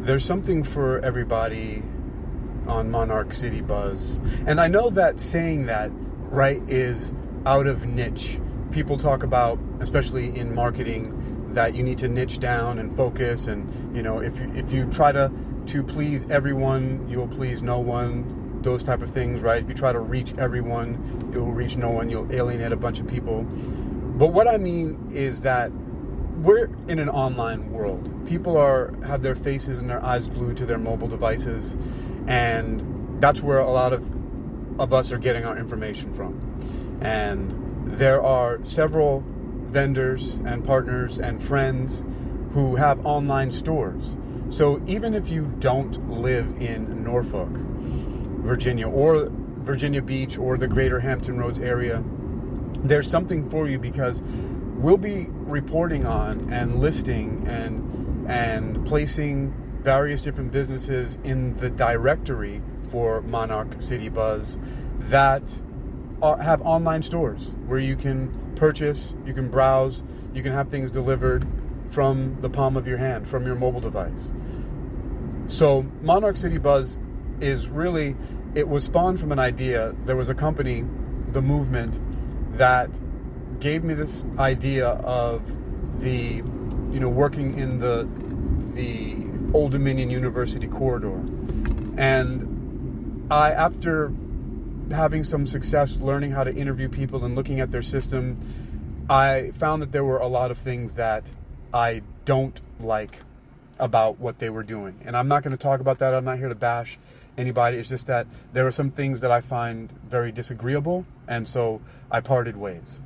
there's something for everybody on Monarch City Buzz. And I know that saying that, right, is out of niche. People talk about, especially in marketing, that you need to niche down and focus. And, if you try to please everyone, you'll please no one. Those type of things, right? If you try to reach everyone, you'll reach no one. You'll alienate a bunch of people. But what I mean is that we're in an online world. People have their faces and their eyes glued to their mobile devices, and that's where a lot of us are getting our information from. And there are several vendors and partners and friends who have online stores. So even if you don't live in Norfolk, Virginia, or Virginia Beach, or the greater Hampton Roads area, there's something for you, because we'll be reporting on and listing and placing various different businesses in the directory for Monarch City Buzz that have online stores where you can purchase, you can browse, you can have things delivered from the palm of your hand, from your mobile device. So Monarch City Buzz is really, it was spawned from an idea. There was a company, The Movement, that gave me this idea of the, working in the Old Dominion University corridor. And after having some success learning how to interview people and looking at their system, I found that there were a lot of things that I don't like about what they were doing. And I'm not going to talk about that. I'm not here to bash anybody. It's just that there are some things that I find very disagreeable, and so I parted ways.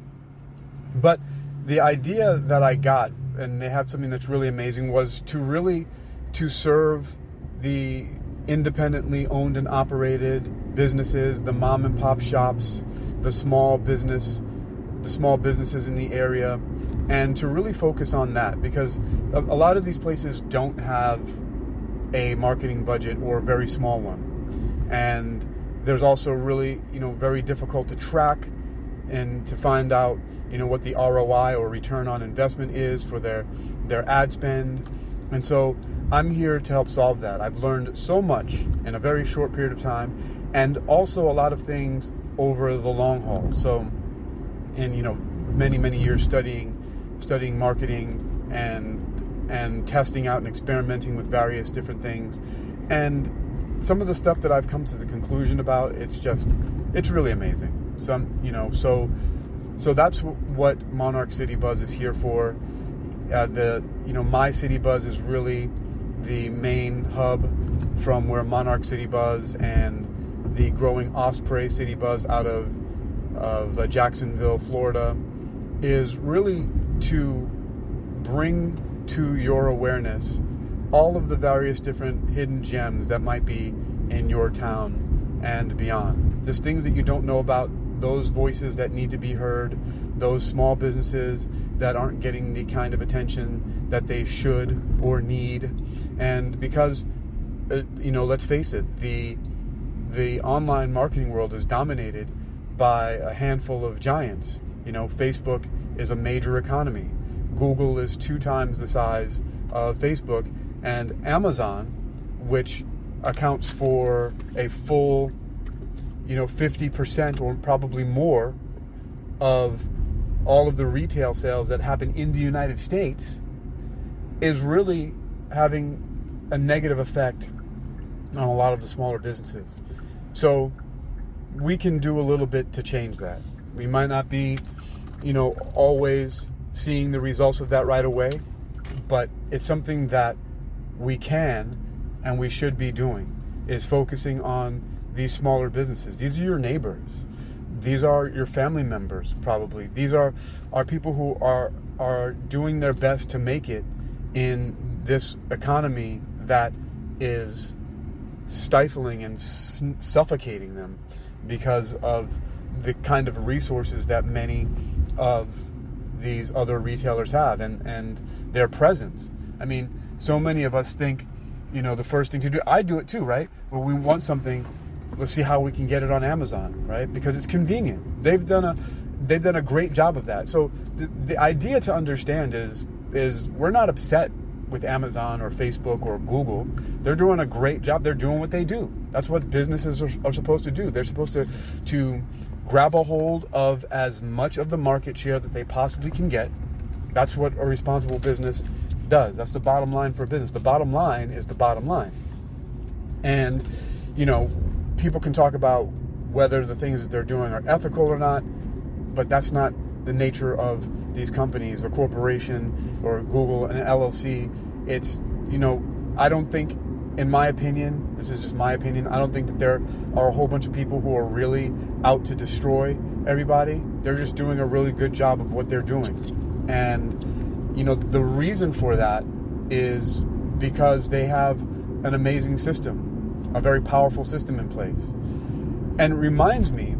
But the idea that I got, and they have something that's really amazing, was to serve the independently owned and operated businesses, the mom and pop shops, the small businesses in the area, and to really focus on that, because a lot of these places don't have a marketing budget, or a very small one. And there's also really, very difficult to track and to find out, what the ROI, or return on investment, is for their ad spend. And so I'm here to help solve that. I've learned so much in a very short period of time, and also a lot of things over the long haul. So in, many, many years studying marketing and testing out and experimenting with various different things. And some of the stuff that I've come to the conclusion about, it's really amazing. So that's what Monarch City Buzz is here for. My City Buzz is really the main hub from where Monarch City Buzz and the growing Osprey City Buzz out of Jacksonville, Florida, is really to bring to your awareness all of the various different hidden gems that might be in your town and beyond. Just things that you don't know about, those voices that need to be heard, those small businesses that aren't getting the kind of attention that they should or need. And because, let's face it, the online marketing world is dominated by a handful of giants. Facebook is a major economy. Google is 2 times the size of Facebook, and Amazon, which accounts for a full 50% or probably more of all of the retail sales that happen in the United States, is really having a negative effect on a lot of the smaller businesses. So we can do a little bit to change that. We might not be, always seeing the results of that right away, but it's something that we can and we should be doing, is focusing on these smaller businesses. These are your neighbors. These are your family members, probably. These are people who are doing their best to make it in this economy that is stifling and suffocating them because of the kind of resources that many of these other retailers have and their presence. I mean, so many of us think, the first thing to do, I do it too, right? When we want something, let's see how we can get it on Amazon, right? Because it's convenient. They've done a great job of that. So the idea to understand is we're not upset with Amazon or Facebook or Google. They're doing a great job. They're doing what they do. That's what businesses are supposed to do. They're supposed to grab a hold of as much of the market share that they possibly can get. That's what a responsible business does. That's the bottom line for a business. The bottom line is the bottom line. And, people can talk about whether the things that they're doing are ethical or not, but that's not the nature of these companies, a corporation or Google and an LLC. It's, I don't think, in my opinion, this is just my opinion, I don't think that there are a whole bunch of people who are really out to destroy everybody. They're just doing a really good job of what they're doing. And, the reason for that is because they have an amazing system, a very powerful system in place. And it reminds me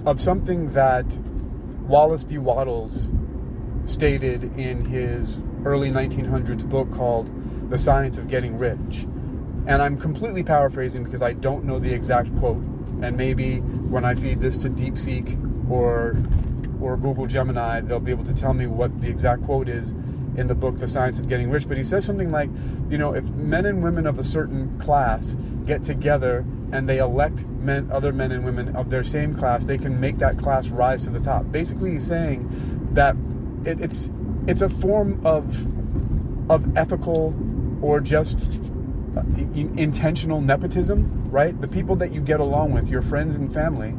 of something that Wallace D. Wattles stated in his early 1900s book called The Science of Getting Rich. And I'm completely paraphrasing because I don't know the exact quote. And maybe when I feed this to DeepSeek or Google Gemini, they'll be able to tell me what the exact quote is in the book, The Science of Getting Rich. But he says something like, if men and women of a certain class get together and they elect other men and women of their same class, they can make that class rise to the top. Basically, he's saying that it's a form of ethical or just intentional nepotism, right? The people that you get along with, your friends and family,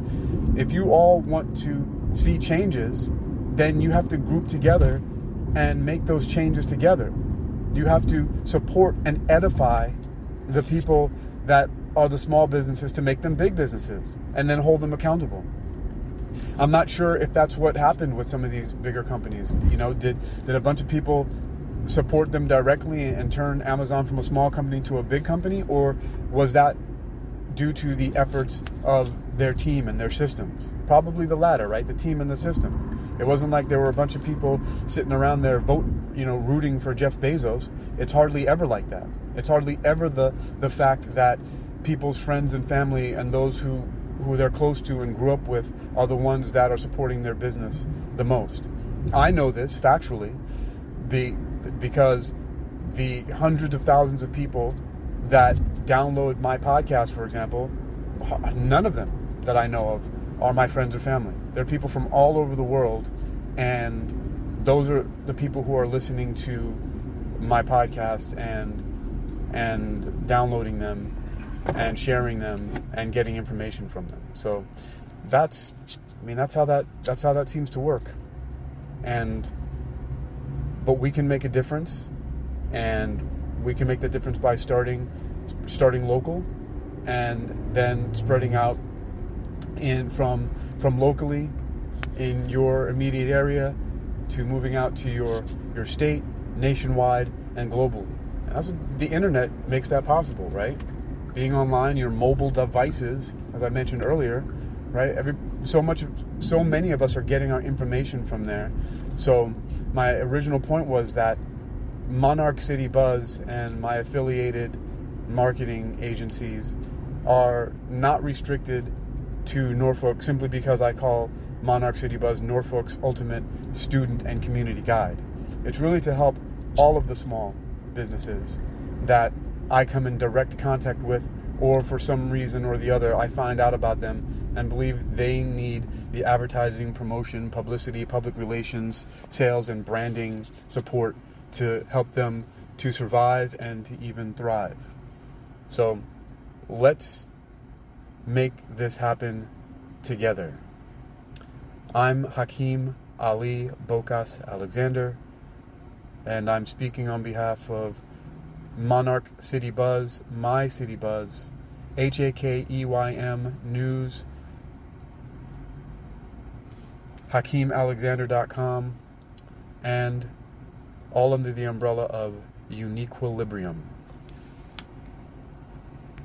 if you all want to see changes, then you have to group together and make those changes together. You have to support and edify the people that are the small businesses to make them big businesses and then hold them accountable. I'm not sure if that's what happened with some of these bigger companies. Did a bunch of people support them directly and turn Amazon from a small company to a big company, or was that due to the efforts of their team and their systems? Probably the latter, right? The team and the systems. It wasn't like there were a bunch of people sitting around there rooting for Jeff Bezos. It's hardly ever like that. It's hardly ever the fact that people's friends and family and those who they're close to and grew up with are the ones that are supporting their business the most. I know this factually because the hundreds of thousands of people that download my podcast, for example, none of them that I know of are my friends or family. They're people from all over the world, and those are the people who are listening to my podcast and downloading them and sharing them and getting information from them. So that's how that seems to work. But we can make a difference, and we can make the difference by starting local and then spreading out from locally in your immediate area to moving out to your state, nationwide, and globally. And that's what the internet makes that possible, right? Being online, your mobile devices, as I mentioned earlier, right? So many of us are getting our information from there. So my original point was that Monarch City Buzz and my affiliated marketing agencies are not restricted to Norfolk simply because I call Monarch City Buzz Norfolk's ultimate student and community guide. It's really to help all of the small businesses that I come in direct contact with, or for some reason or the other, I find out about them and believe they need the advertising, promotion, publicity, public relations, sales, and branding support to help them to survive and to even thrive. So let's make this happen together. I'm Hakeem Ali Bokas Alexander, and I'm speaking on behalf of Monarch City Buzz, My City Buzz, HAKEYM News, HakeemAlexander.com, and all under the umbrella of Uniquilibrium.